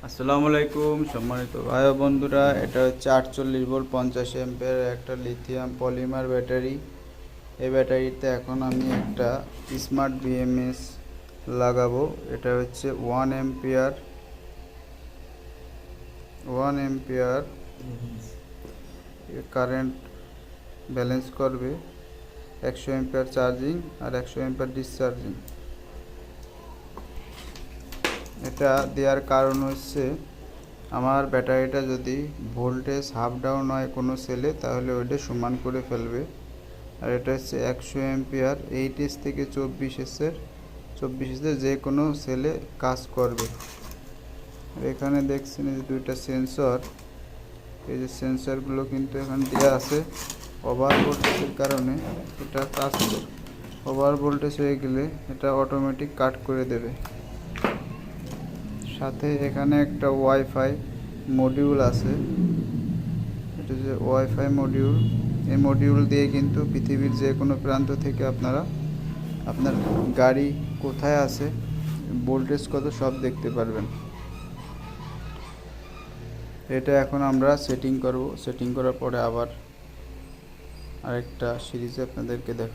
আসসালামু আলাইকুম সম্মানিত ভাই ও বন্ধুরা, এটা হচ্ছে 48 ভোল্ট 50 অ্যাম্পিয়ার একটা লিথিয়াম পলিমার ব্যাটারি। এই ব্যাটারিতে এখন আমি একটা স্মার্ট বিএমএস লাগাবো। এটা হচ্ছে 1 অ্যাম্পিয়ার কারেন্ট ব্যালেন্স করবে, 100 অ্যাম্পিয়ার চার্জিং আর 100 অ্যাম্পিয়ার ডিসচার্জিং। এটা দেওয়ার কারণ হচ্ছে আমার ব্যাটারিটা যদি ভোল্টেজ হাফ ডাউন হয় কোনো সেলে, তাহলে ওইটা সমান করে ফেলবে। আর এটা হচ্ছে 100 অ্যাম্পিয়ার 8S থেকে 24S যে কোনো সেলে কাজ করবে। এখানে দেখছেন এই যে দুইটা সেন্সর, এই যে সেন্সরগুলো কিন্তু এখানে দেওয়া আছে। ওভার ভোল্টেজের কারণে এটা কাজ করে, ওভার ভোল্টেজ হয়ে গেলে এটা অটোমেটিক কাট করে দেবে। সাথে এখানে একটা ওয়াইফাই মডিউল আছে, এটা যে ওয়াইফাই মডিউল, এই মডিউল দিয়ে কিন্তু পৃথিবীর যে কোনো প্রান্ত থেকে আপনারা আপনার গাড়ি কোথায় আছে, ভোল্টেজ কত, সব দেখতে পারবেন। এটা এখন আমরা সেটিং করব। সেটিং করার পরে আবার আরেকটা সিরিজে আপনাদেরকে দেখাবো।